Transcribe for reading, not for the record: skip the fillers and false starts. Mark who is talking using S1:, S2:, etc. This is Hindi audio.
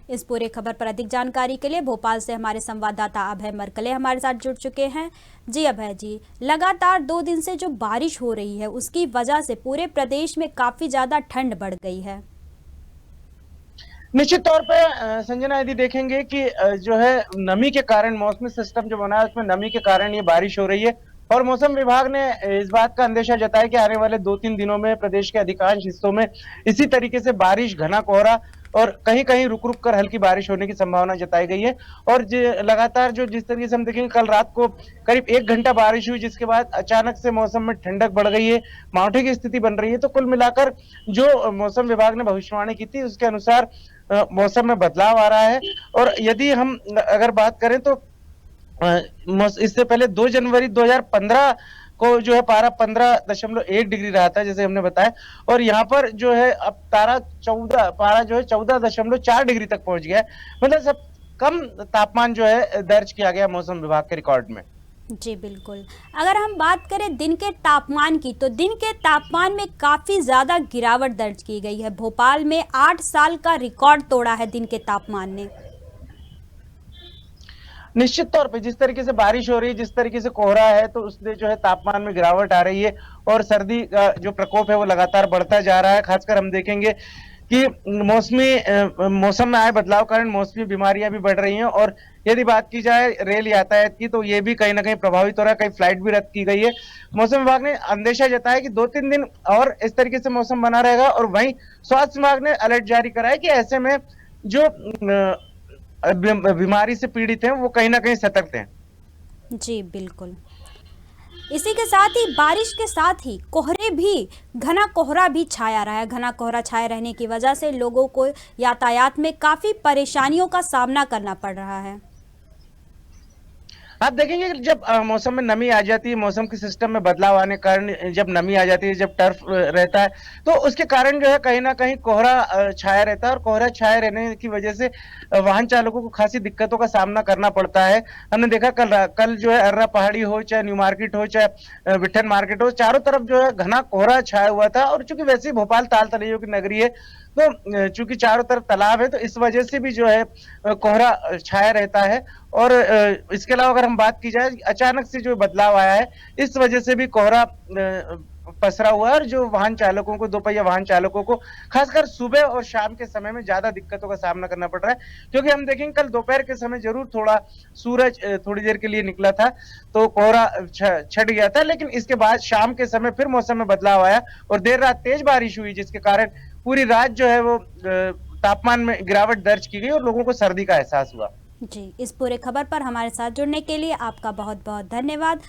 S1: इस पूरे खबर पर अधिक जानकारी के लिए भोपाल से हमारे संवाददाता अभय मरकले हमारे साथ जुड़ चुके हैं। जी अभय जी, लगातार 2 दिन से जो बारिश हो रही है उसकी वजह से पूरे प्रदेश में काफी ज्यादा ठंड बढ़ गई है।
S2: निश्चित तौर पे संजना, यदि देखेंगे कि जो है नमी के कारण मौसमी सिस्टम जो बना है उसमें नमी के कारण ये बारिश हो रही है। और मौसम विभाग ने इस बात का अंदेशा जताया कि आने वाले 2-3 दिनों में प्रदेश के अधिकांश हिस्सों में इसी तरीके से बारिश, घना कोहरा और कहीं कहीं रुक रुक कर हल्की बारिश होने की संभावना जताई गई है। और लगातार जो जिस तरीके से हम देखेंगे, कल रात को करीब 1 घंटा बारिश हुई, जिसके बाद अचानक से मौसम में ठंडक बढ़ गई है, मावठे की स्थिति बन रही है। तो कुल मिलाकर जो मौसम विभाग ने भविष्यवाणी की थी उसके अनुसार मौसम में बदलाव आ रहा है। और यदि हम अगर बात करें तो इससे पहले 2 जनवरी 2015 को जो है पारा 15.1 डिग्री रहा था, जैसे हमने बताया। और यहाँ पर जो है अब पारा जो है 14.4 डिग्री तक पहुंच गया है। मतलब सब कम तापमान जो है दर्ज किया गया मौसम विभाग के रिकॉर्ड में।
S1: जी बिल्कुल। अगर हम बात करें दिन के तापमान की, तो दिन के तापमान में काफी ज्यादा गिरावट दर्ज की गई है। भोपाल में 8 साल का रिकॉर्ड तोड़ा है दिन के तापमान ने।
S2: निश्चित तौर पे जिस तरीके से बारिश हो रही है, जिस तरीके से कोहरा है, तो उससे जो है तापमान में गिरावट आ रही है। और सर्दी का जो प्रकोप है वो लगातार बढ़ता जा रहा है। खासकर हम देखेंगे कि मौसम में आए बदलाव कारण मौसमी बीमारियां भी बढ़ रही हैं। और यदि बात की जाए रेल यातायात की, तो ये भी कहीं ना कहीं प्रभावित हो रहा है, कई फ्लाइट भी रद्द की गई है। मौसम विभाग ने अंदेशा जताया कि 2-3 दिन और इस तरीके से मौसम बना रहेगा। और वहीं स्वास्थ्य विभाग ने अलर्ट जारी करा है कि ऐसे में जो बीमारी से पीड़ित हैं वो कहीं ना कहीं सतर्क हैं।
S1: जी बिल्कुल। इसी के साथ ही बारिश के साथ ही कोहरे भी, घना कोहरा भी छाया रहा है। घना कोहरा छाए रहने की वजह से लोगों को यातायात में काफी परेशानियों का सामना करना पड़ रहा है।
S2: आप देखेंगे कि जब मौसम में नमी आ जाती है, मौसम के सिस्टम में बदलाव आने के कारण जब नमी आ जाती है, जब टर्फ रहता है, तो उसके कारण जो है कहीं ना कहीं कोहरा छाया रहता है। और कोहरा छाया रहने की वजह से वाहन चालकों को खासी दिक्कतों का सामना करना पड़ता है। हमने देखा कल जो है अर्रा पहाड़ी हो, चाहे न्यू मार्केट हो, चाहे विठन मार्केट हो, चारों तरफ जो है घना कोहरा छाया हुआ था। और चूंकि वैसे ही भोपाल ताल तलैयों की नगरी है, तो चूंकि चारों तरफ तालाब है, तो इस वजह से भी जो है कोहरा छाया रहता है। और इसके अलावा अगर हम बात की जाए, अचानक से जो बदलाव आया है, इस वजह से भी कोहरा पसरा हुआ है। और जो वाहन चालकों को, दोपहिया वाहन चालकों को खासकर सुबह और शाम के समय में ज्यादा दिक्कतों का सामना करना पड़ रहा है। क्योंकि हम देखेंगे कल दोपहर के समय जरूर थोड़ा सूरज थोड़ी देर के लिए निकला था, तो कोहरा छट गया था। लेकिन इसके बाद शाम के समय फिर मौसम में बदलाव आया और देर रात तेज बारिश हुई, जिसके कारण पूरी रात जो है वो तापमान में गिरावट दर्ज की गई और लोगों को सर्दी का एहसास हुआ।
S1: जी, इस पूरे खबर पर हमारे साथ जुड़ने के लिए आपका बहुत बहुत धन्यवाद।